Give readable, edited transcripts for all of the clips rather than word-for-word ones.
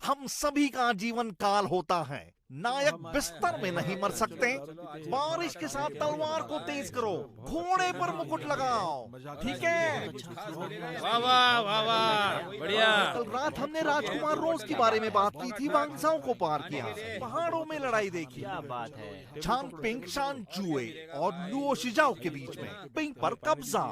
हम सभी का जीवन काल होता है। नायक बिस्तर में नहीं मर सकते। बारिश के साथ तलवार को तेज करो, घोड़े पर मुकुट लगाओ, ठीक है? वाह वाह वाह वाह, बढ़िया। कल रात हमने राजकुमार रोज के बारे में बात की थी। वांगजाओ को पार किया, पहाड़ों में लड़ाई देखी। क्या बात है। छान पिंग शान जुए और लुओ शिजाओ के बीच में पिंग पर कब्जा।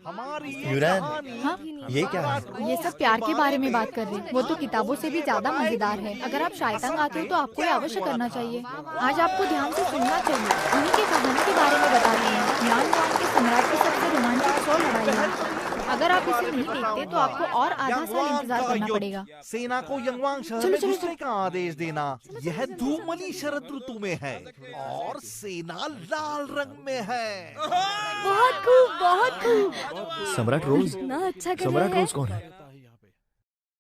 हमारी ये यूरान, कहानी। हाँ? ये क्या है? ये सब प्यार के बारे में बात कर रहे हैं। वो तो किताबों से भी ज्यादा मजेदार है। अगर आप शायतांग आते हो तो आपको ये अवश्य करना चाहिए। आज आपको ध्यान से सुनना चाहिए। उन्हीं की कहानी के बारे में बता रहे हैं। यान वांग के सम्राट की सबसे रोमांचक 100 लड़ाइयाँ। अगर आप इसे नहीं देखते तो आपको और आधा साल इंतजार करना पड़ेगा। सेना को यंगवांग शहर में घुसने का आदेश देना। यह धूमली शरद ऋतु में है और सेना लाल रंग में है। बहुत खूब, बहुत खूब। सम्राट रोज, इतना अच्छा कर सम्राट रहे रोज हैं। कौन है?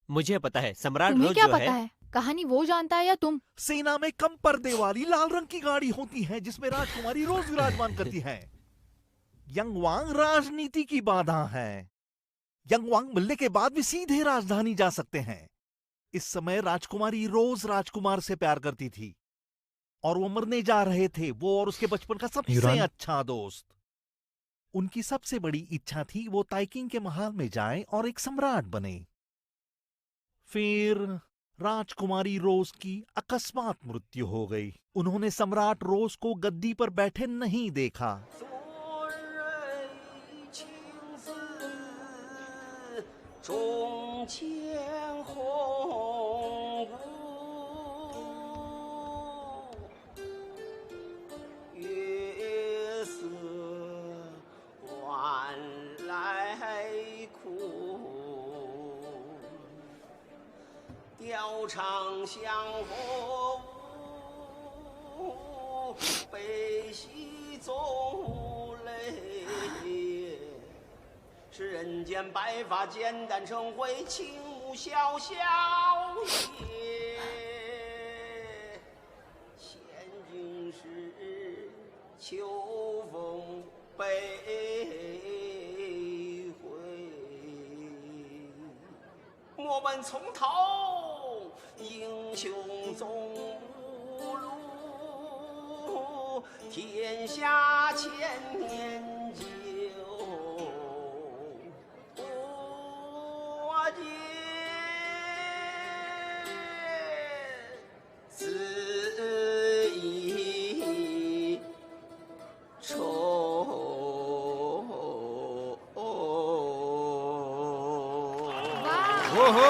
मुझे पता है, सम्राट तुम्हें रोज क्या जो पता है। है? कहानी वो जानता है या तुम? सेना में कम पर्दे वाली लाल रंग की गाड़ी होती है जिसमें राजकुमारी रोज विराजमान करती है। यंगवांग राजनीति की बाधा है। यंगवांग मिलने के बाद भी सीधे राजधानी जा सकते हैं। इस समय राजकुमारी रोज राजकुमार से प्यार करती थी और वो मरने जा रहे थे, वो और उसके बचपन का सबसे यूरान? अच्छा दोस्त। उनकी सबसे बड़ी इच्छा थी वो ताइकिंग के महल में जाएं और एक सम्राट बने। फिर राजकुमारी रोज की अकस्मात मृत्यु हो गई। उन्होंने सम्राट रोज को गद्दी पर बैठे नहीं देखा। ओहो,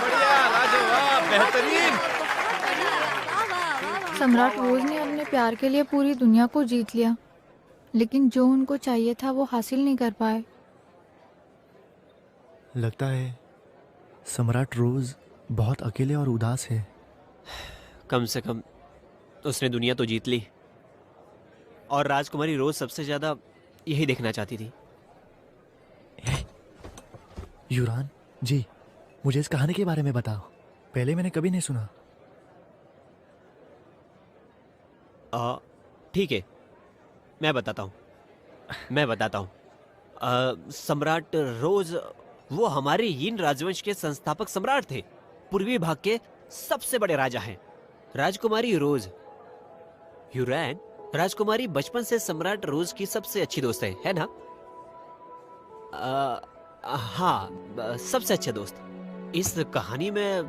बढ़िया, लाजवाब, बेहतरीन। सम्राट रोज ने अपने प्यार के लिए पूरी दुनिया को जीत लिया, लेकिन जो उनको चाहिए था वो हासिल नहीं कर पाए। लगता है सम्राट रोज बहुत अकेले और उदास है। कम से कम उसने दुनिया तो जीत ली, और राजकुमारी रोज सबसे ज्यादा यही देखना चाहती थी। यूरान जी, मुझे इस कहानी के बारे में बताओ। पहले मैंने कभी नहीं सुना। ठीक है, मैं बताता हूँ। सम्राट रोज वो हमारे यिन राजवंश के संस्थापक सम्राट थे। पूर्वी भाग के सबसे बड़े राजा हैं। राजकुमारी रोज, यूरान, राजकुमारी बचपन से सम्राट रोज की सबसे अच्छी दोस्त है ना? हाँ, सबसे अच्छा दोस्त। इस कहानी में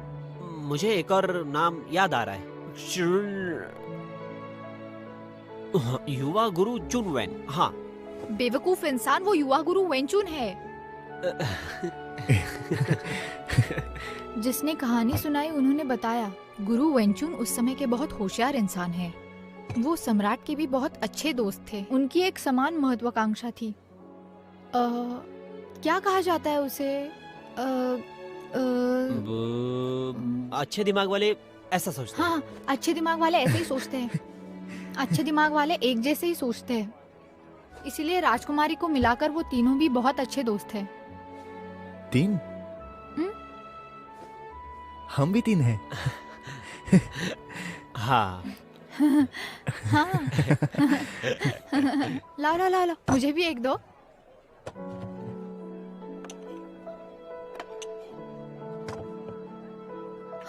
मुझे एक और नाम याद आ रहा है। युवा गुरु चुनवैन। हाँ, बेवकूफ इंसान, वो युवा गुरु वेंचुन है। जिसने कहानी सुनाई उन्होंने बताया गुरु वेंचुन उस समय के बहुत होशियार इंसान हैं। वो सम्राट के भी बहुत अच्छे दोस्त थे। उनकी एक समान महत्वाकांक्षा थी। क्या कहा जाता है उसे? अच्छे दिमाग वाले ऐसा सोचते हैं। हाँ, अच्छे दिमाग वाले ऐसे ही सोचते हैं। अच्छे दिमाग वाले एक जैसे ही सोचते हैं। इसीलिए राजकुमारी को मिलाकर वो तीनों भी बहुत अच्छे दोस्त हैं। 3? हम भी 3 हैं। हाँ। हाँ। ला, मुझे भी एक दो।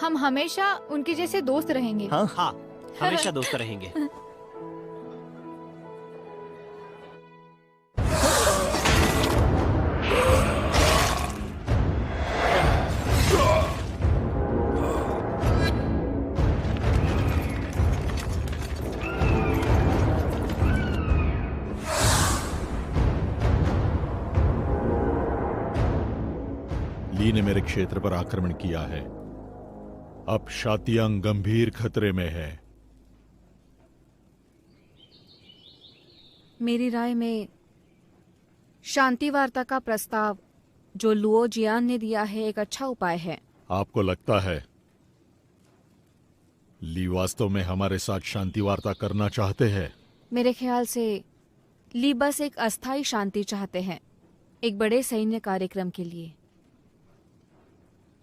हम हमेशा उनके जैसे दोस्त रहेंगे। हाँ हाँ, हमेशा दोस्त रहेंगे। ली ने मेरे क्षेत्र पर आक्रमण किया है। अब शातियांग गंभीर खतरे में है। मेरी राय में शांति वार्ता का प्रस्ताव जो लुओ जियान ने दिया है एक अच्छा उपाय है। आपको लगता है ली वास्तव में हमारे साथ शांति वार्ता करना चाहते हैं? मेरे ख्याल से ली बस एक अस्थायी शांति चाहते हैं, एक बड़े सैन्य कार्यक्रम के लिए।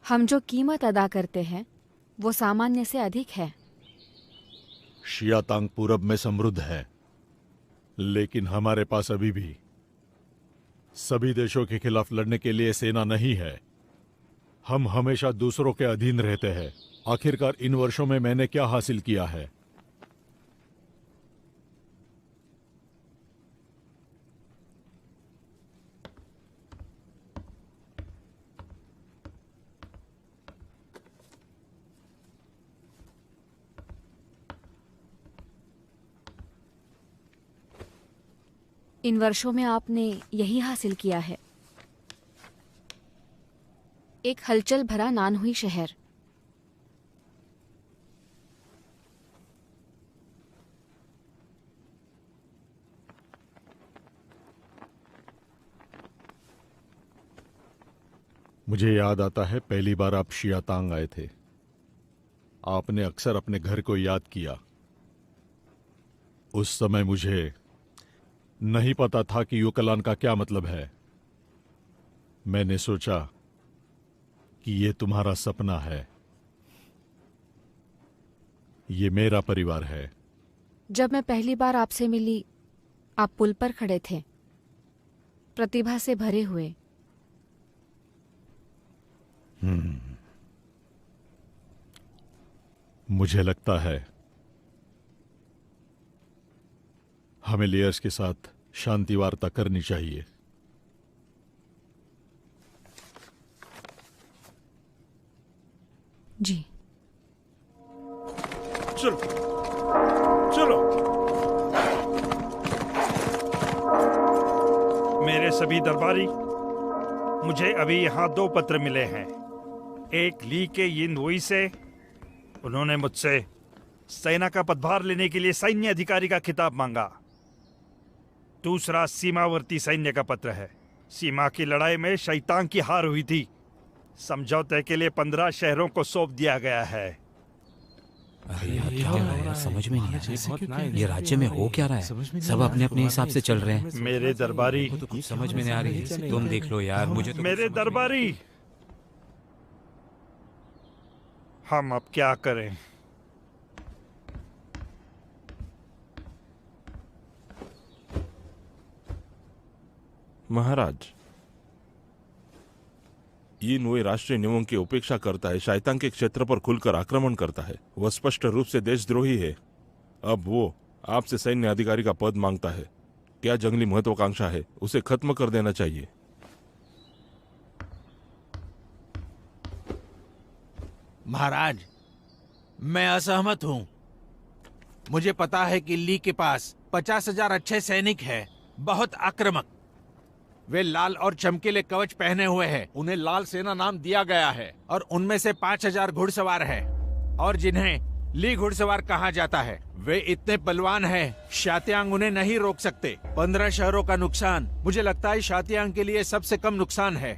हम जो कीमत अदा करते हैं वो सामान्य से अधिक है। शियातांग पूरब में समृद्ध है, लेकिन हमारे पास अभी भी सभी देशों के खिलाफ लड़ने के लिए सेना नहीं है। हम हमेशा दूसरों के अधीन रहते हैं। आखिरकार इन वर्षों में मैंने क्या हासिल किया है? इन वर्षों में आपने यही हासिल किया है, एक हलचल भरा नानहुई शहर। मुझे याद आता है पहली बार आप शियातांग आए थे। आपने अक्सर अपने घर को याद किया। उस समय मुझे नहीं पता था कि युकलान का क्या मतलब है। मैंने सोचा कि ये तुम्हारा सपना है, ये मेरा परिवार है। जब मैं पहली बार आपसे मिली, आप पुल पर खड़े थे, प्रतिभा से भरे हुए। मुझे लगता है हमें लेयर्स के साथ शांति वार्ता करनी चाहिए। जी चलो चलो। मेरे सभी दरबारी, मुझे अभी यहाँ 2 पत्र मिले हैं। एक ली के यिन वुई से, उन्होंने मुझसे सेना का पदभार लेने के लिए सैन्य अधिकारी का खिताब मांगा। दूसरा सीमावर्ती सैन्य का पत्र है। सीमा की लड़ाई में शैतान की हार हुई थी। समझौते के लिए 15 शहरों को सौंप दिया गया है। अरे यार क्या हो रहा है? समझ में नहीं आ रहा है। ये राज्य में हो क्या रहा है? सब अपने अपने हिसाब से चल रहे हैं। मेरे दरबारी, कुछ समझ में नहीं आ रही है। तुम देख लो यार, मुझे तो मेरे दरबारी, हम अब क्या करें? महाराज, यिन वुई राष्ट्रीय नियमों की उपेक्षा करता है, शैतान के क्षेत्र पर खुलकर आक्रमण करता है। वह स्पष्ट रूप से देशद्रोही है। अब वो आपसे सैन्य अधिकारी का पद मांगता है। क्या जंगली महत्वाकांक्षा है? उसे खत्म कर देना चाहिए। महाराज, मैं असहमत हूं। मुझे पता है कि ली के पास 50,000 अच्छे सैनिक हैं, बहुत आक्रामक। वे लाल और चमकीले कवच पहने हुए हैं। उन्हें लाल सेना नाम दिया गया है और उनमें से 5,000 घुड़सवार हैं, और जिन्हें ली घुड़सवार कहा जाता है। वे इतने बलवान हैं, शातियांग उन्हें नहीं रोक सकते। 15 शहरों का नुकसान मुझे लगता है शातियांग के लिए सबसे कम नुकसान है।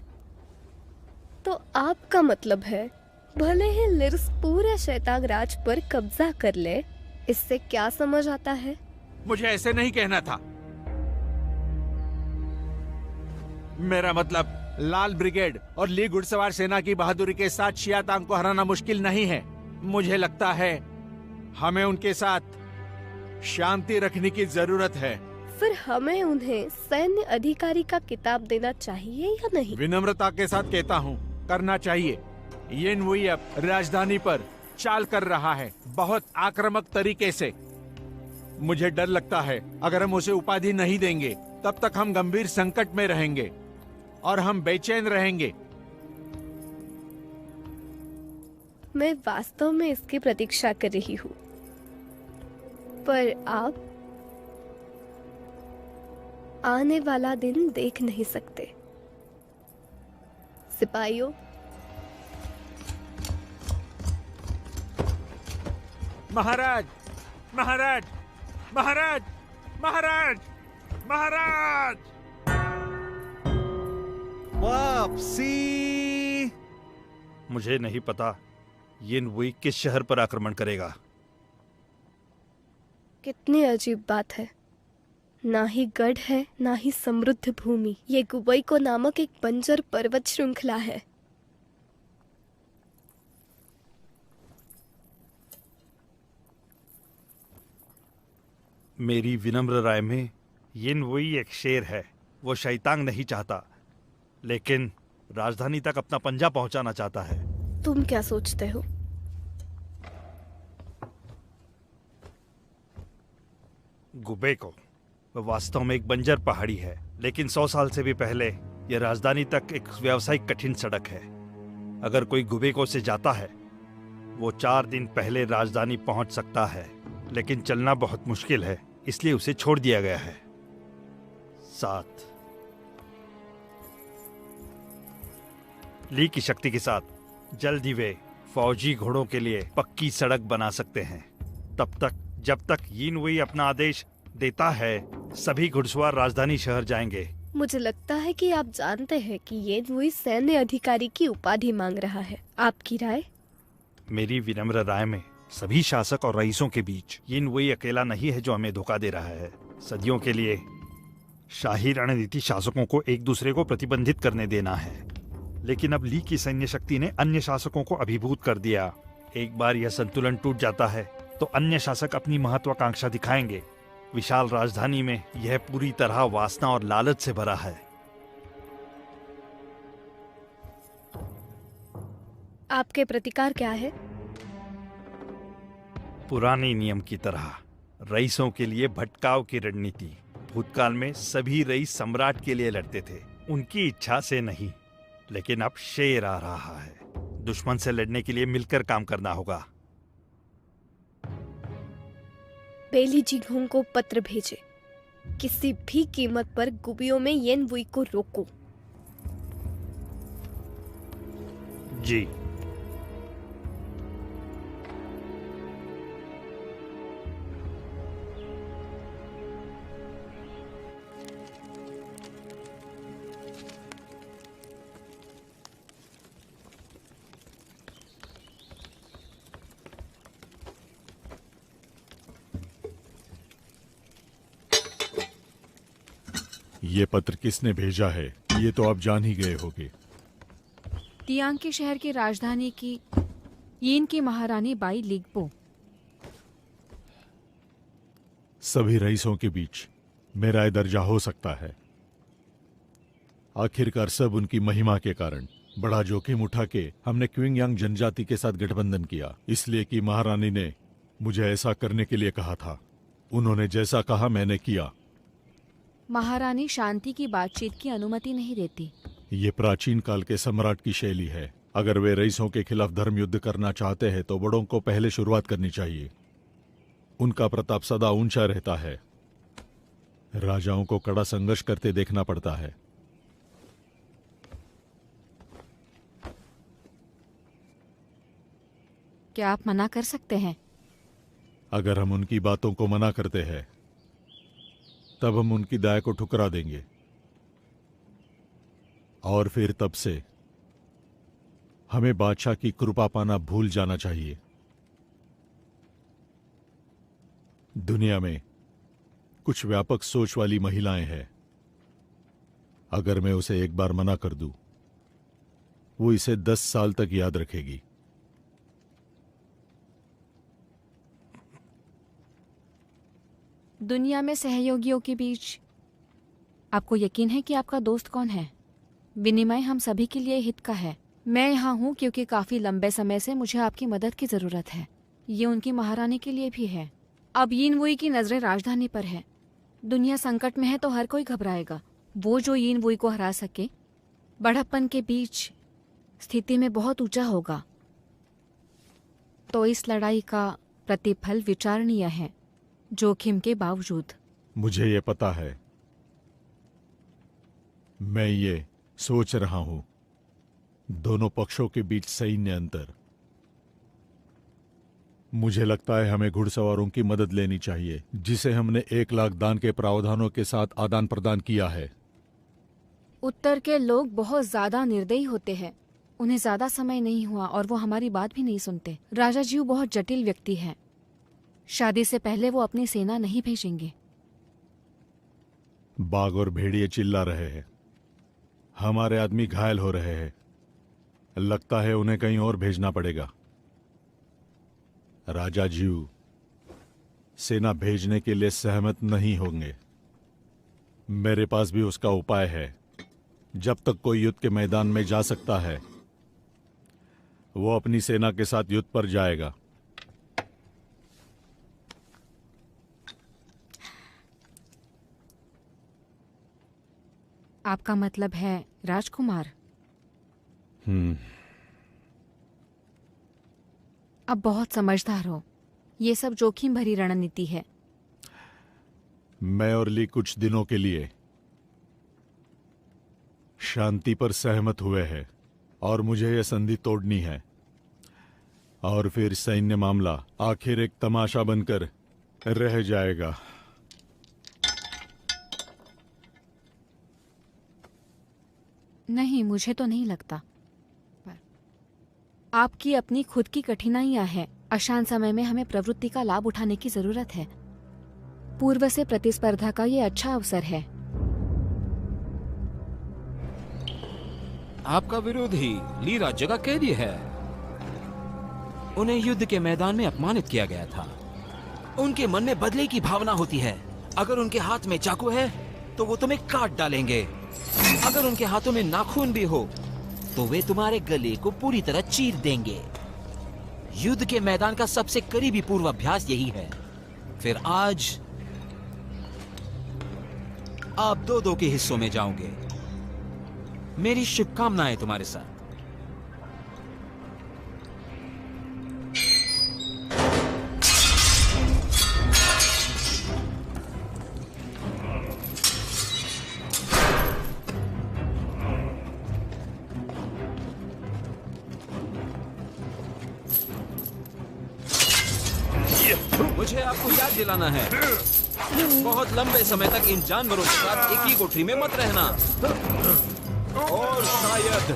तो आपका मतलब है भले ही लिर्स पूरे शैतान राज पर कब्जा कर ले, इससे क्या समझ आता है? मुझे ऐसे नहीं कहना था। मेरा मतलब लाल ब्रिगेड और ली घुड़सवार सेना की बहादुरी के साथ शियातांग को हराना मुश्किल नहीं है। मुझे लगता है हमें उनके साथ शांति रखने की जरूरत है। फिर हमें उन्हें सैन्य अधिकारी का किताब देना चाहिए या नहीं? विनम्रता के साथ कहता हूँ, करना चाहिए। येन वुई अब राजधानी पर चाल कर रहा है, बहुत आक्रामक तरीके से। मुझे डर लगता है अगर हम उसे उपाधि नहीं देंगे तब तक हम गंभीर संकट में रहेंगे और हम बेचैन रहेंगे। मैं वास्तव में इसकी प्रतीक्षा कर रही हूँ, पर आप आने वाला दिन देख नहीं सकते। सिपाहियों, महाराज, महाराज, महाराज, महाराज, महाराज! वापसी। मुझे नहीं पता येन वुई किस शहर पर आक्रमण करेगा। कितनी अजीब बात है, ना ही गढ़ है ना ही समृद्ध भूमि। ये गुबईको नामक एक बंजर पर्वत श्रृंखला है। मेरी विनम्र राय में येन वुई एक शेर है। वो शैतांग नहीं चाहता, लेकिन राजधानी तक अपना पंजा पहुंचाना चाहता है। तुम क्या सोचते हो? गुबेको वास्तव में एक बंजर पहाड़ी है, लेकिन 100 साल से भी पहले यह राजधानी तक एक व्यावसायिक कठिन सड़क है। अगर कोई गुबेको से जाता है, वो 4 दिन पहले राजधानी पहुंच सकता है, लेकिन चलना बहुत मुश्किल है, इसलिए उसे छोड़ दिया गया है। 7 ली की शक्ति के साथ जल्द ही वे फौजी घोड़ों के लिए पक्की सड़क बना सकते हैं। तब तक, जब तक येन वुई अपना आदेश देता है, सभी घुड़सवार राजधानी शहर जाएंगे। मुझे लगता है कि आप जानते हैं कि येन वुई सैन्य अधिकारी की उपाधि मांग रहा है। आपकी राय? मेरी विनम्र राय में सभी शासक और रईसों के बीच येन वुई अकेला नहीं है जो हमें धोखा दे रहा है। सदियों के लिए शाही रणनीति शासकों को एक दूसरे को प्रतिबंधित करने देना है, लेकिन अब ली की सैन्य शक्ति ने अन्य शासकों को अभिभूत कर दिया। एक बार यह संतुलन टूट जाता है तो अन्य शासक अपनी महत्वाकांक्षा दिखाएंगे। विशाल राजधानी में यह पूरी तरह वासना और लालच से भरा है। आपके प्रतिकार क्या है? पुराने नियम की तरह रईसों के लिए भटकाव की रणनीति। भूतकाल में सभी रईस सम्राट के लिए लड़ते थे, उनकी इच्छा से नहीं, लेकिन अब शेर आ रहा है। दुश्मन से लड़ने के लिए मिलकर काम करना होगा। बेली जिंगहोंग को पत्र भेजे, किसी भी कीमत पर गुबियों में येन वुई को रोको। जी। ये पत्र किसने भेजा है, ये तो आप जान ही गए होगे। तियांग के शहर की राजधानी की यीन की महारानी बाई लिगपो। सभी रईसों के बीच मेरा ये दर्जा हो सकता है। आखिरकार सब उनकी महिमा के कारण बड़ा जोखिम उठा के हमने क्विंगयांग जनजाति के साथ गठबंधन किया, इसलिए कि महारानी ने मुझे ऐसा करने के लिए कहा था। उन्होंने जैसा कहा मैंने किया। महारानी शांति की बातचीत की अनुमति नहीं देती। ये प्राचीन काल के सम्राट की शैली है। अगर वे रईसों के खिलाफ धर्म युद्ध करना चाहते हैं तो बड़ों को पहले शुरुआत करनी चाहिए। उनका प्रताप सदा ऊंचा रहता है। राजाओं को कड़ा संघर्ष करते देखना पड़ता है। क्या आप मना कर सकते हैं? अगर हम उनकी बातों को मना करते हैं तब हम उनकी दया को ठुकरा देंगे, और फिर तब से हमें बादशाह की कृपा पाना भूल जाना चाहिए। दुनिया में कुछ व्यापक सोच वाली महिलाएं हैं। अगर मैं उसे एक बार मना कर दूं, वो इसे 10 साल तक याद रखेगी। दुनिया में सहयोगियों के बीच आपको यकीन है कि आपका दोस्त कौन है? विनिमय हम सभी के लिए हित का है। मैं यहाँ हूँ क्योंकि काफी लंबे समय से मुझे आपकी मदद की जरूरत है। ये उनकी महारानी के लिए भी है। अब यीन वुई की नजरें राजधानी पर है। दुनिया संकट में है तो हर कोई घबराएगा। वो जो यीन वुई को हरा सके बढ़प्पन के बीच स्थिति में बहुत ऊंचा होगा। तो इस लड़ाई का प्रतिफल विचारणीय है, जोखिम के बावजूद। मुझे ये पता है। मैं ये सोच रहा हूं, दोनों पक्षों के बीच सैन्य अंतर। मुझे लगता है हमें घुड़सवारों की मदद लेनी चाहिए, जिसे हमने 1 लाख दान के प्रावधानों के साथ आदान प्रदान किया है। उत्तर के लोग बहुत ज्यादा निर्दयी होते हैं। उन्हें ज्यादा समय नहीं हुआ और वो हमारी बात भी नहीं सुनते। राजा जीव बहुत जटिल व्यक्ति है। शादी से पहले वो अपनी सेना नहीं भेजेंगे। बाघ और भेड़िए चिल्ला रहे हैं। हमारे आदमी घायल हो रहे हैं। लगता है उन्हें कहीं और भेजना पड़ेगा। राजा जीव सेना भेजने के लिए सहमत नहीं होंगे। मेरे पास भी उसका उपाय है। जब तक कोई युद्ध के मैदान में जा सकता है, वो अपनी सेना के साथ युद्ध पर जाएगा। आपका मतलब है राजकुमार? अब बहुत समझदार हो। ये सब जोखिम भरी रणनीति है। मैं और ली कुछ दिनों के लिए शांति पर सहमत हुए हैं और मुझे यह संधि तोड़नी है। और फिर सैन्य मामला आखिर एक तमाशा बनकर रह जाएगा। नहीं, मुझे तो नहीं लगता। आपकी अपनी खुद की कठिनाइयां हैं। अशांत समय में हमें प्रवृत्ति का लाभ उठाने की जरूरत है। पूर्व से प्रतिस्पर्धा का ये अच्छा अवसर है। आपका विरोधी ली राज्य का कैदी है। उन्हें युद्ध के मैदान में अपमानित किया गया था। उनके मन में बदले की भावना होती है। अगर उनके हाथ में चाकू है तो वो तुम्हें काट डालेंगे। अगर उनके हाथों में नाखून भी हो तो वे तुम्हारे गले को पूरी तरह चीर देंगे। युद्ध के मैदान का सबसे करीबी पूर्वाभ्यास यही है। फिर आज आप 2-2 के हिस्सों में जाओगे। मेरी शुभकामनाएं तुम्हारे साथ। मुझे आपको याद दिलाना है, बहुत लंबे समय तक इन जानवरों के साथ एक ही कोठरी में मत रहना। और शायद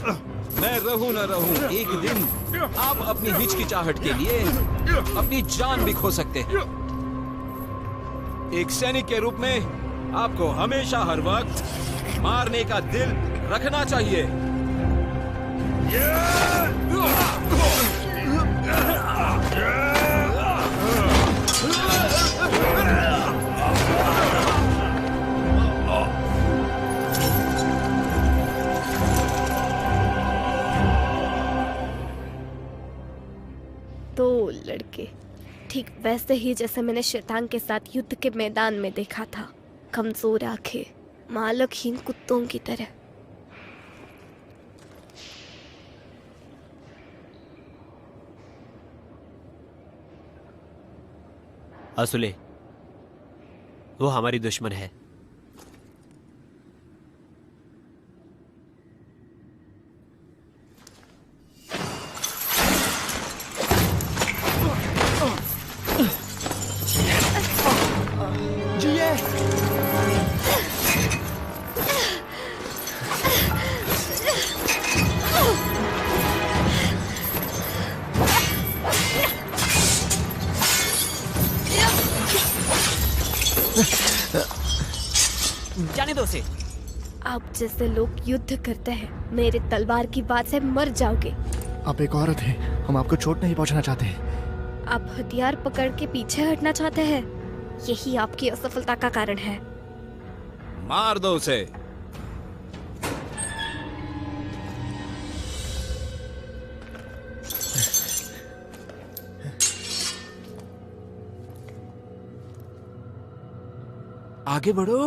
मैं रहूं न रहूं, एक दिन आप अपनी हिचकिचाहट के लिए अपनी जान भी खो सकते हैं। एक सैनिक के रूप में आपको हमेशा हर वक्त मारने का दिल रखना चाहिए। दो लड़के, ठीक वैसे ही जैसे मैंने शैतान के साथ युद्ध के मैदान में देखा था। कमजोर आंखें, मालकहीन कुत्तों की तरह। असुले, वो हमारी दुश्मन है। जाने दो उसे। आप जैसे लोग युद्ध करते हैं, मेरे तलवार की बात से मर जाओगे। आप एक औरत हैं, हम आपको चोट नहीं पहुंचाना चाहते हैं। आप हथियार पकड़ के पीछे हटना चाहते हैं, यही आपकी असफलता का कारण है। मार दो उसे। आगे बढ़ो।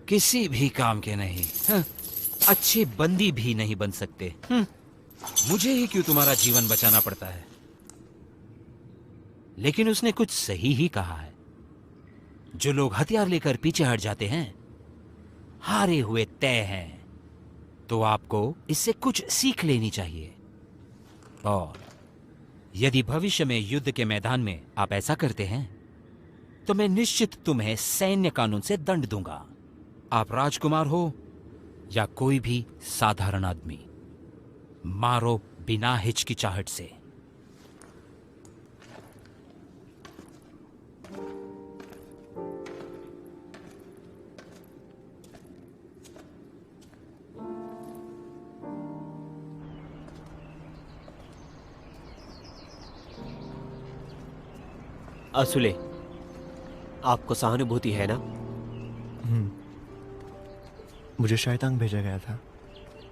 किसी भी काम के नहीं, अच्छे बंदी भी नहीं बन सकते। मुझे ही क्यों तुम्हारा जीवन बचाना पड़ता है। लेकिन उसने कुछ सही ही कहा है। जो लोग हथियार लेकर पीछे हट जाते हैं, हारे हुए तय हैं। तो आपको इससे कुछ सीख लेनी चाहिए। और यदि भविष्य में युद्ध के मैदान में आप ऐसा करते हैं, तो मैं निश्चित तुम्हें सैन्य कानून से दंड दूंगा। आप राजकुमार हो या कोई भी साधारण आदमी, मारो बिना हिचकिचाहट से। असुले, आपको सहानुभूति है ना? मुझे शैतांग भेजा गया था।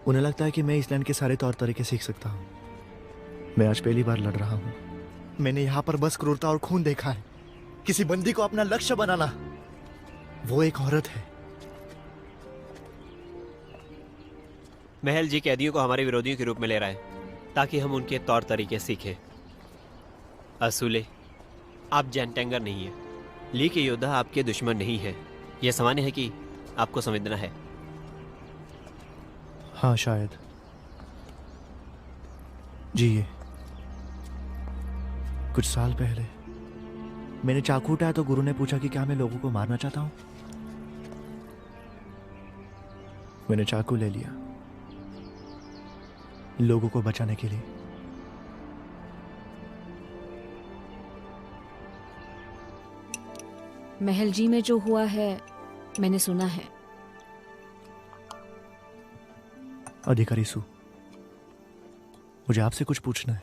उन्हें लगता है कि मैं इस लैंड के सारे तौर तरीके सीख सकता हूँ। मैं आज पहली बार लड़ रहा हूँ। मैंने यहाँ पर बस क्रूरता और खून देखा है। किसी बंदी को अपना लक्ष्य बनाना, वो एक औरत है। महल जी कैदियों को हमारे विरोधियों के रूप में ले रहा है ताकि हम उनके तौर तरीके सीखें। असुले, आप जैनटेंगर नहीं है। ली के योद्धा आपके दुश्मन नहीं है। यह सामान्य है कि आपको समझना है। हाँ, शायद। जी, ये कुछ साल पहले मैंने चाकू उठाया तो गुरु ने पूछा कि क्या मैं लोगों को मारना चाहता हूं। मैंने चाकू ले लिया लोगों को बचाने के लिए। महल जी में जो हुआ है मैंने सुना है। अधिकारी सू, मुझे आपसे कुछ पूछना है।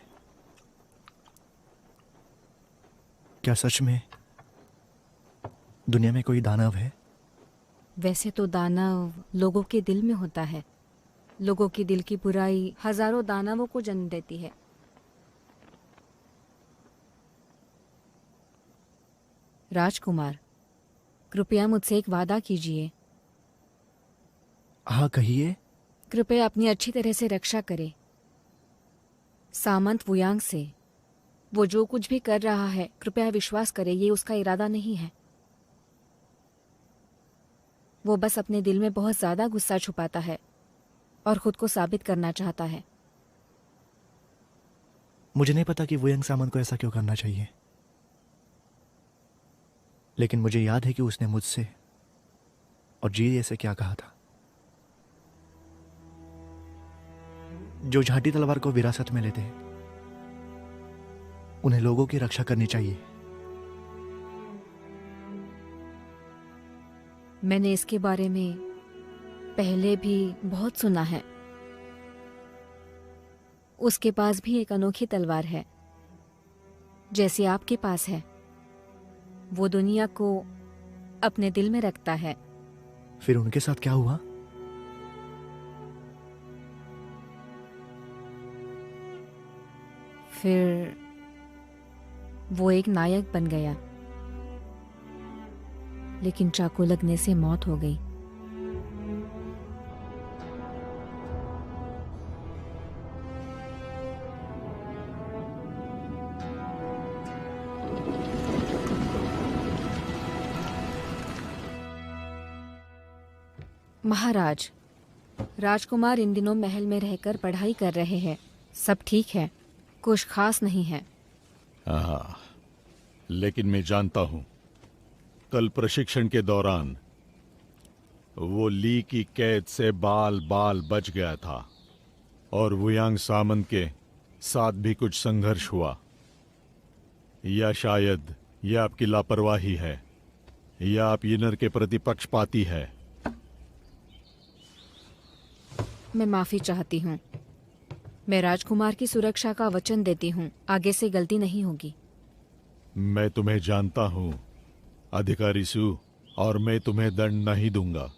क्या सच में दुनिया में कोई दानव है? वैसे तो दानव लोगों के दिल में होता है। लोगों की दिल की बुराई हजारों दानवों को जन्म देती है। राजकुमार, कृपया मुझसे एक वादा कीजिए। हाँ, कहिए। कृपया अपनी अच्छी तरह से रक्षा करें। सामंत वुयांग से वो जो कुछ भी कर रहा है, कृपया विश्वास करें ये उसका इरादा नहीं है। वो बस अपने दिल में बहुत ज्यादा गुस्सा छुपाता है और खुद को साबित करना चाहता है। मुझे नहीं पता कि वुयांग सामंत को ऐसा क्यों करना चाहिए, लेकिन मुझे याद है कि उसने मुझसे और जी से क्या कहा था। जो झाटी तलवार को विरासत में लेते हैं उन्हें लोगों की रक्षा करनी चाहिए। मैंने इसके बारे में पहले भी बहुत सुना है। उसके पास भी एक अनोखी तलवार है जैसी आपके पास है। वो दुनिया को अपने दिल में रखता है। फिर उनके साथ क्या हुआ? फिर वो एक नायक बन गया, लेकिन चाकू लगने से मौत हो गई। महाराज, राजकुमार इन दिनों महल में रहकर पढ़ाई कर रहे हैं। सब ठीक है, कुछ खास नहीं है। हाँ, लेकिन मैं जानता हूं कल प्रशिक्षण के दौरान वो ली की कैद से बाल बाल बच गया था और वुयांग सामंत के साथ भी कुछ संघर्ष हुआ। या शायद यह आपकी लापरवाही है या आप यिनर के प्रति पक्षपाती है। मैं माफी चाहती हूँ। मैं राजकुमार की सुरक्षा का वचन देती हूँ, आगे से गलती नहीं होगी। मैं तुम्हें जानता हूं अधिकारी सू, और मैं तुम्हें दंड नहीं दूंगा।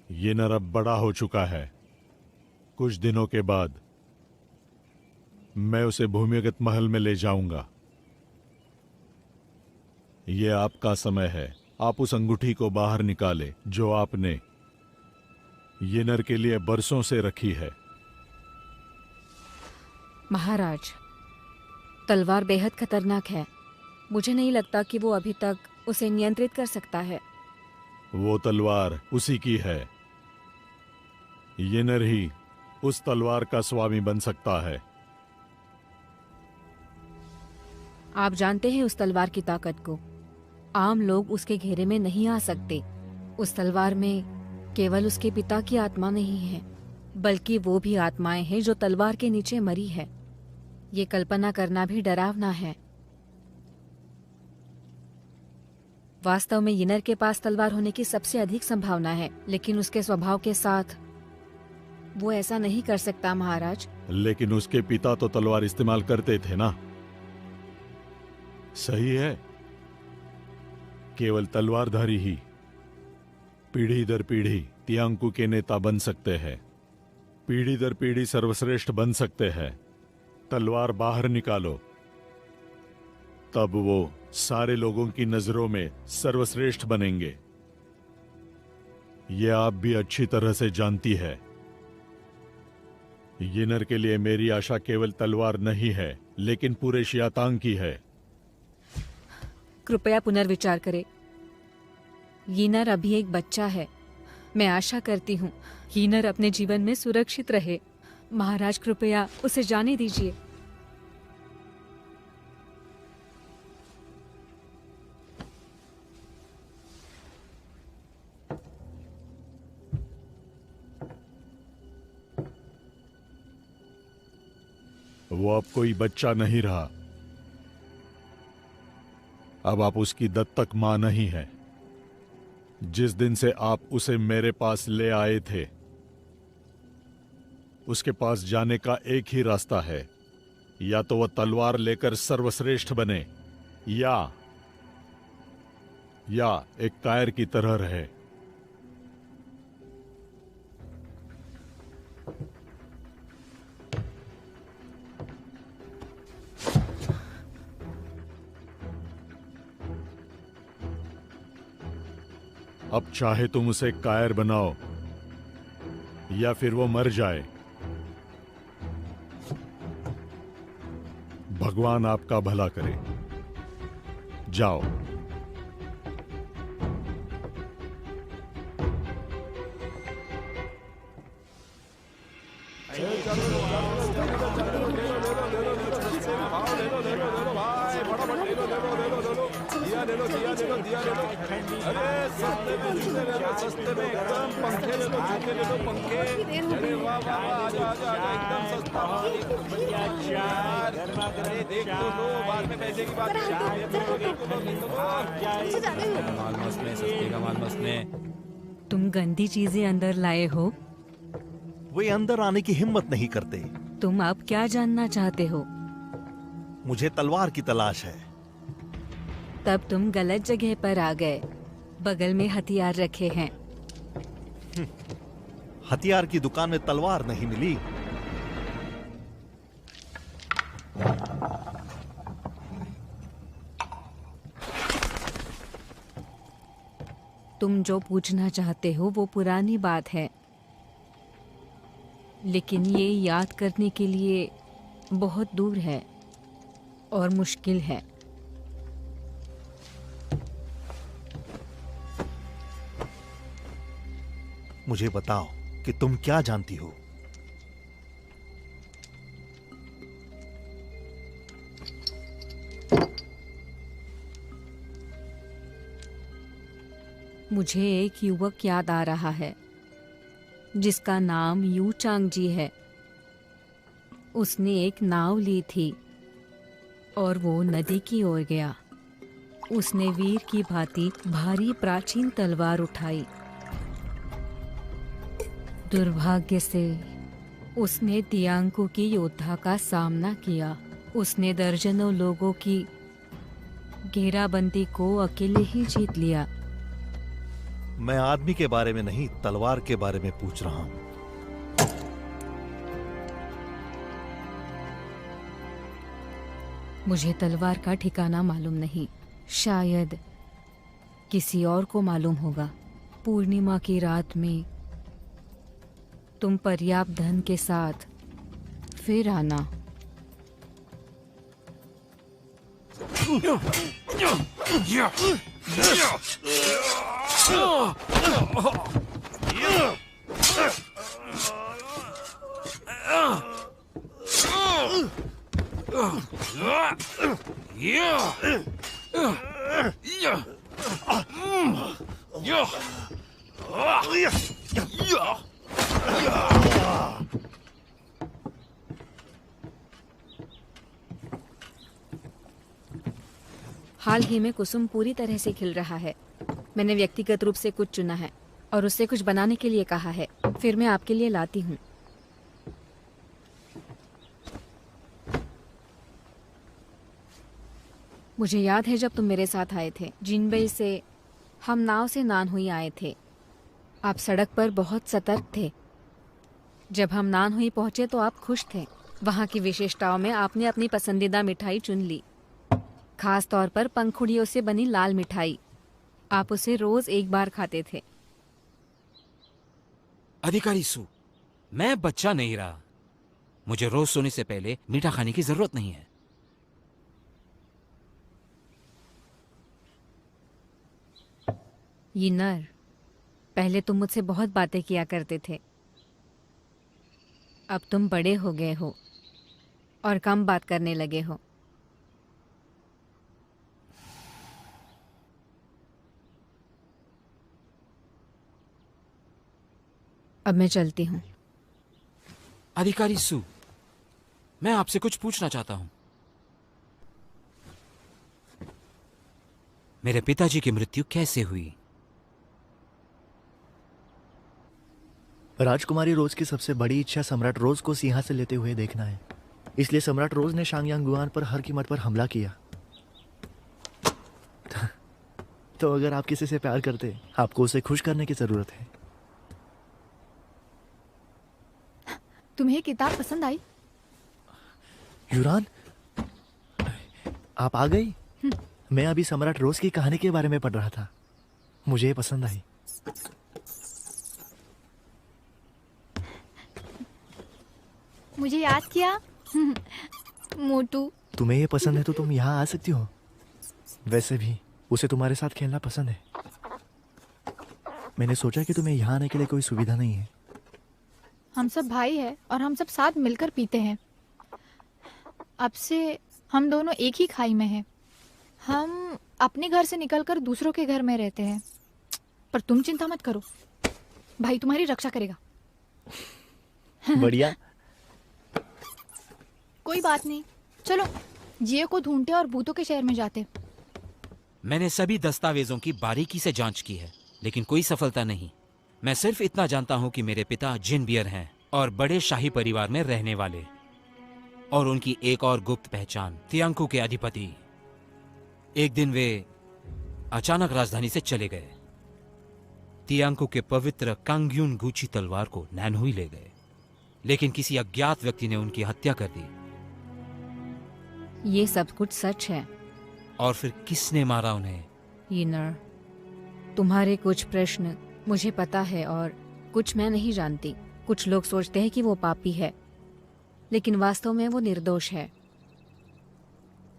ये नर अब बड़ा हो चुका है। कुछ दिनों के बाद मैं उसे भूमिगत महल में ले जाऊंगा। ये आपका समय है। आप उस अंगूठी को बाहर निकाले जो आपने ये नर के लिए बरसों से रखी है। महाराज, तलवार बेहद खतरनाक है। मुझे नहीं लगता कि वो अभी तक उसे नियंत्रित कर सकता है। वो तलवार उसी की है। ये नर ही उस तलवार का स्वामी बन सकता है। आप जानते हैं उस तलवार की ताकत को। आम लोग उसके घेरे में नहीं आ सकते। उस तलवार में केवल उसके पिता की आत्मा नहीं है, बल्कि वो भी आत्माएं हैं जो तलवार के नीचे मरी है। ये कल्पना करना भी डरावना है। वास्तव में यिनर के पास तलवार होने की सबसे अधिक संभावना है, लेकिन उसके स्वभाव के साथ वो ऐसा नहीं कर सकता महाराज। लेकिन उसके पिता तो तलवार इस्तेमाल करते थे ना। सही है। केवल तलवारधारी ही पीढ़ी दर पीढ़ी तियांकु के नेता बन सकते हैं। पीढ़ी दर पीढ़ी सर्वश्रेष्ठ बन सकते हैं। तलवार बाहर निकालो, तब वो सारे लोगों की नजरों में सर्वश्रेष्ठ बनेंगे। ये आप भी अच्छी तरह से जानती है। यिनर के लिए मेरी आशा केवल तलवार नहीं है, लेकिन पूरे शियातांग की है। कृपया पुनर्विचार करें। यिनर अभी एक बच्चा है। मैं आशा करती हूँ यिनर अपने जीवन में सुरक्षित रहे। महाराज, कृपया उसे जाने दीजिए। वो अब कोई बच्चा नहीं रहा। अब आप उसकी दत्तक मां नहीं है। जिस दिन से आप उसे मेरे पास ले आए थे, उसके पास जाने का एक ही रास्ता है। या तो वह तलवार लेकर सर्वश्रेष्ठ बने, या एक कायर की तरह रहे। अब चाहे तुम उसे कायर बनाओ या फिर वो मर जाए, भगवान आपका भला करे। जाओ। तुम गंदी चीजें अंदर लाए हो। वे अंदर आने की हिम्मत नहीं करते। तुम अब क्या जानना चाहते हो? मुझे तलवार की तलाश है। तब तुम गलत जगह पर आ गए। बगल में हथियार रखे हैं। हथियार की दुकान में तलवार नहीं मिली। तुम जो पूछना चाहते हो वो पुरानी बात है, लेकिन ये याद करने के लिए बहुत दूर है और मुश्किल है। मुझे बताओ कि तुम क्या जानती हो। मुझे एक युवक याद आ रहा है जिसका नाम यू चांग जी है। उसने एक नाव ली थी और वो नदी की ओर गया। उसने वीर की भांति भारी प्राचीन तलवार उठाई। दुर्भाग्य से उसने तियांकु की योद्धा का सामना किया। उसने दर्जनों लोगों की घेराबंदी को अकेले ही जीत लिया। मैं आदमी के बारे में नहीं, तलवार के बारे में पूछ रहा हूं। मुझे तलवार का ठिकाना मालूम नहीं, शायद किसी और को मालूम होगा। पूर्णिमा की रात में तुम पर्याप्त धन के साथ फिर आना। हाल ही में कुसुम पूरी तरह से खिल रहा है। मैंने व्यक्तिगत रूप से कुछ चुना है और उससे कुछ बनाने के लिए कहा है। फिर मैं आपके लिए लाती हूँ। मुझे याद है जब तुम मेरे साथ आए थे जिनबई से, हम नाव से नानहुई आए थे। आप सड़क पर बहुत सतर्क थे। जब हम नानहुई पहुंचे तो आप खुश थे। वहाँ की विशेषताओं में आपने अपनी पसंदीदा मिठाई चुन ली, खास तौर पर पंखुड़ियों से बनी लाल मिठाई। आप उसे रोज एक बार खाते थे। अधिकारी सू, मैं बच्चा नहीं रहा। मुझे रोज सोने से पहले मीठा खाने की जरूरत नहीं है। यिनर, पहले तुम मुझसे बहुत बातें किया करते थे। अब तुम बड़े हो गए हो और कम बात करने लगे हो। अब मैं चलती हूँ। अधिकारी सू, मैं आपसे कुछ पूछना चाहता हूं। मेरे पिताजी की मृत्यु कैसे हुई? राजकुमारी रोज की सबसे बड़ी इच्छा सम्राट रोज को सिंहासन लेते हुए देखना है। इसलिए सम्राट रोज ने शांगयांग गुआन पर हर कीमत पर हमला किया। तो अगर आप किसी से प्यार करते, आपको उसे खुश करने की जरूरत है। तुम्हें किताब पसंद आई? युरान, आप आ गई? मैं अभी सम्राट रोज की कहानी के बारे में पढ़ रहा था। मुझे ये पसंद आई। मुझे याद किया? मोटू। तुम्हें ये पसंद है तो तुम यहाँ आ सकती हो। वैसे भी उसे तुम्हारे साथ खेलना पसंद है। मैंने सोचा कि तुम्हें यहाँ आने के लिए कोई सुविधा नहीं है। हम सब भाई हैं और हम सब साथ मिलकर पीते हैं। अब से हम दोनों एक ही खाई में हैं। हम अपने घर से निकलकर दूसरों के घर में रहते हैं। पर तुम चिंता मत करो, भाई तुम्हारी रक्षा करेगा। बढ़िया। कोई बात नहीं, चलो जियो को ढूंढते और भूतों के शहर में जाते। मैंने सभी दस्तावेजों की बारीकी से जांच की है, लेकिन कोई सफलता नहीं। मैं सिर्फ इतना जानता हूं कि मेरे पिता जिन बियर हैं और बड़े शाही परिवार में रहने वाले, और उनकी एक और गुप्त पहचान तियांकू के अधिपति। एक दिन वे अचानक राजधानी से चले गए। तियांकू के पवित्र कांग्यून गुची तलवार को नानहुई ले गए, लेकिन किसी अज्ञात व्यक्ति ने उनकी हत्या कर दी। ये सब कुछ सच है। और फिर किसने मारा उन्हें? यिनर, तुम्हारे कुछ प्रश्न मुझे पता है और कुछ मैं नहीं जानती। कुछ लोग सोचते हैं कि वो पापी है, लेकिन वास्तव में वो निर्दोष है।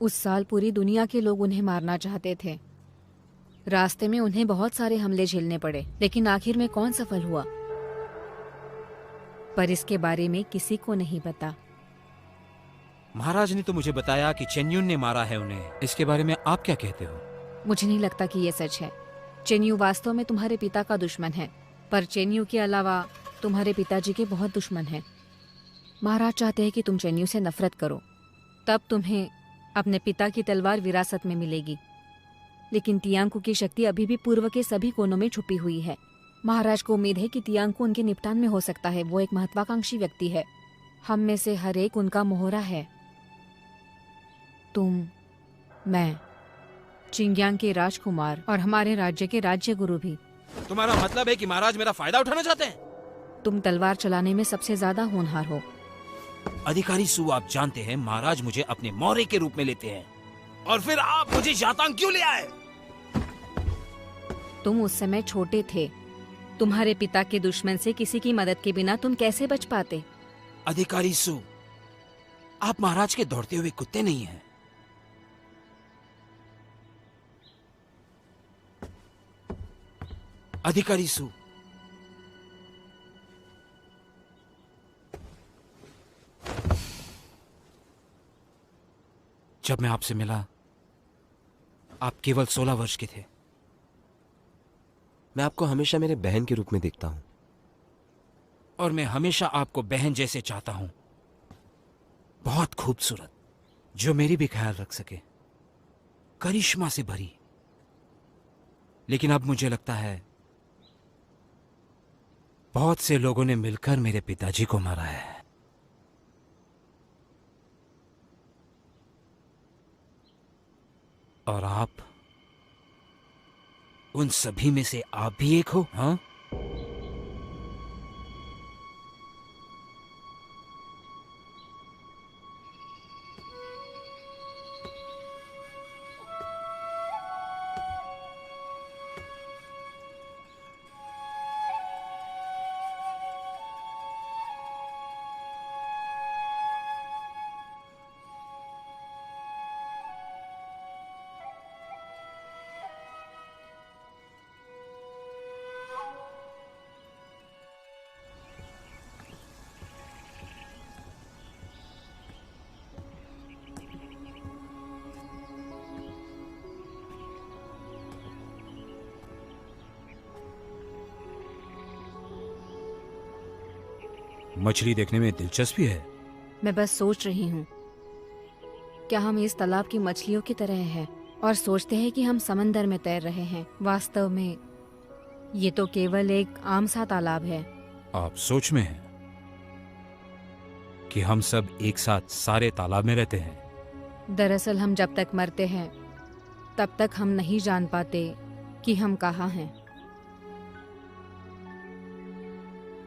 उस साल पूरी दुनिया के लोग उन्हें मारना चाहते थे। रास्ते में उन्हें बहुत सारे हमले झेलने पड़े, लेकिन आखिर में कौन सफल हुआ, पर इसके बारे में किसी को नहीं पता। महाराज ने तो मुझे बताया कि चेन्युन ने मारा है उन्हें। इसके बारे में आप क्या कहते हो? मुझे नहीं लगता कि ये सच है। चेन्यू वास्तव में तुम्हारे पिता का दुश्मन है, पर चेन्यू के अलावा तुम्हारे पिताजी के बहुत दुश्मन हैं। महाराज चाहते हैं कि तुम चेन्यू से नफरत करो, तब तुम्हें अपने पिता की तलवार विरासत में मिलेगी। लेकिन तियांकू की शक्ति अभी भी पूर्व के सभी कोनों में छुपी हुई है। महाराज को उम्मीद है कि तियांकू उनके निपटान में हो सकता है। वो एक महत्वाकांक्षी व्यक्ति है। हम में से हर एक उनका मोहरा है। तुम, मैं, चिंग्यांग के राजकुमार और हमारे राज्य के राज्य गुरु भी। तुम्हारा मतलब है कि महाराज मेरा फायदा उठाना चाहते हैं? तुम तलवार चलाने में सबसे ज्यादा होनहार हो। अधिकारी सु, आप जानते हैं महाराज मुझे अपने मौर्य के रूप में लेते हैं, और फिर आप मुझे शातांग क्यों ले आए? तुम उस समय छोटे थे। तुम्हारे पिता के दुश्मन से किसी की मदद के बिना तुम कैसे बच पाते? अधिकारी सु, आप महाराज के दौड़ते हुए कुत्ते नहीं हैं। अधिकारी सु, जब मैं आपसे मिला आप केवल 16 वर्ष के थे। मैं आपको हमेशा मेरे बहन के रूप में देखता हूं, और मैं हमेशा आपको बहन जैसे चाहता हूं, बहुत खूबसूरत, जो मेरी भी ख्याल रख सके, करिश्मा से भरी। लेकिन अब मुझे लगता है बहुत से लोगों ने मिलकर मेरे पिताजी को मारा है। और आप उन सभी में से आप भी एक हो, हाँ? मछली देखने में दिलचस्पी है। मैं बस सोच रही हूँ, क्या हम इस तालाब की मछलियों की तरह हैं और सोचते हैं कि हम समंदर में तैर रहे हैं। वास्तव में ये तो केवल एक आम सा तालाब है। आप सोच में हैं कि हम सब एक साथ सारे तालाब में रहते हैं। दरअसल हम जब तक मरते हैं तब तक हम नहीं जान पाते कि हम कहाँ हैं।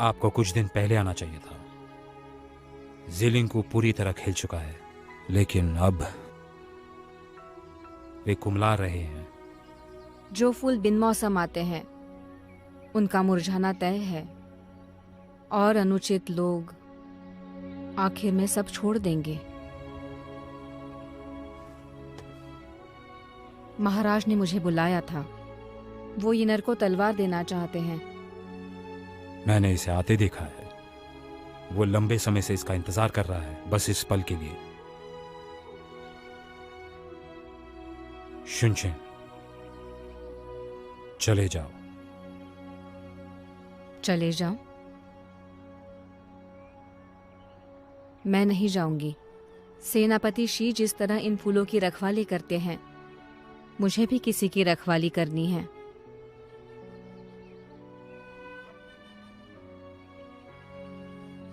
आपको कुछ दिन पहले आना चाहिए था। जिलिंग को पूरी तरह खिल चुका है, लेकिन अब वे कुमला रहे हैं। जो फूल बिन मौसम आते हैं उनका मुरझाना तय है, और अनुचित लोग आखिर में सब छोड़ देंगे। महाराज ने मुझे बुलाया था। वो यिनर को तलवार देना चाहते हैं। मैंने इसे आते देखा है। वो लंबे समय से इसका इंतजार कर रहा है, बस इस पल के लिए। शुनचेन, चले जाओ। चले जाओ? मैं नहीं जाऊंगी। सेनापति शी जिस तरह इन फूलों की रखवाली करते हैं, मुझे भी किसी की रखवाली करनी है।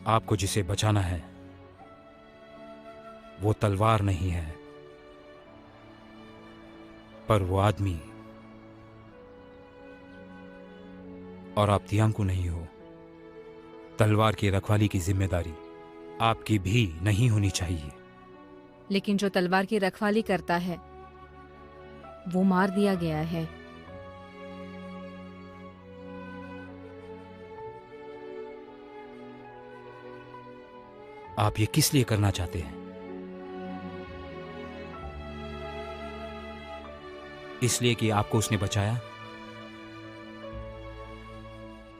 आपको जिसे बचाना है वो तलवार नहीं है, पर वो आदमी। और आप तियांकु नहीं हो। तलवार की रखवाली की जिम्मेदारी आपकी भी नहीं होनी चाहिए। लेकिन जो तलवार की रखवाली करता है वो मार दिया गया है। आप ये किस लिए करना चाहते हैं? इसलिए कि आपको उसने बचाया?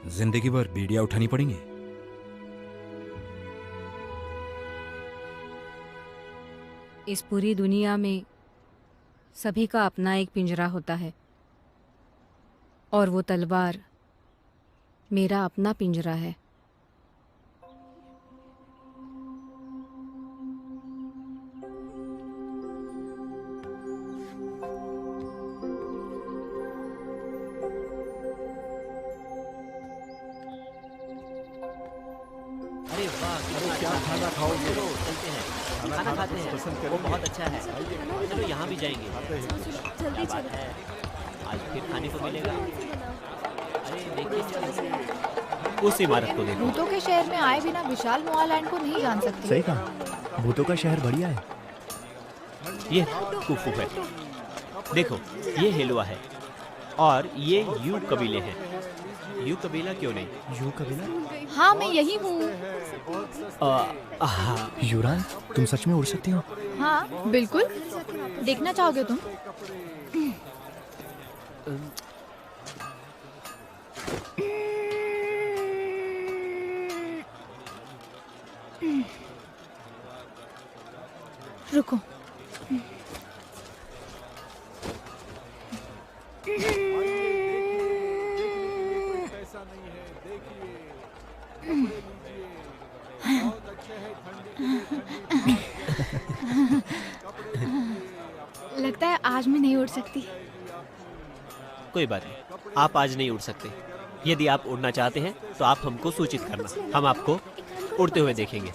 जिंदगी भर बीड़ियां उठानी पड़ेंगी? इस पूरी दुनिया में सभी का अपना एक पिंजरा होता है, और वो तलवार मेरा अपना पिंजरा है। अरे वाह, क्या खाना खाओगे? चलते हैं। खाना खाते हैं, वो बहुत अच्छा है। चलो यहाँ भी जाएंगे। जल्दी क्या बात है, आज फिर खाने को मिलेगा। अरे देखिए उस इमारत को देखो। भूतों के शहर में आए बिना विशाल मोआलैंड को नहीं जान सकती। सही कहा, भूतों का शहर बढ़िया है। ये कुफू है, देखो ये हेलुआ है और ये यू कबीले हैं। यू कबीला क्यों नहीं? यू कबीला? हाँ मैं यही हूँ। यूरान, तुम सच में उड़ सकती हो? हाँ बिल्कुल, देखना चाहोगे तुम? रुको। लगता है आज मैं नहीं उड़ सकती। कोई बात नहीं, आप आज नहीं उड़ सकते। यदि आप उड़ना चाहते हैं तो आप हमको सूचित करना, हम आपको उड़ते हुए देखेंगे।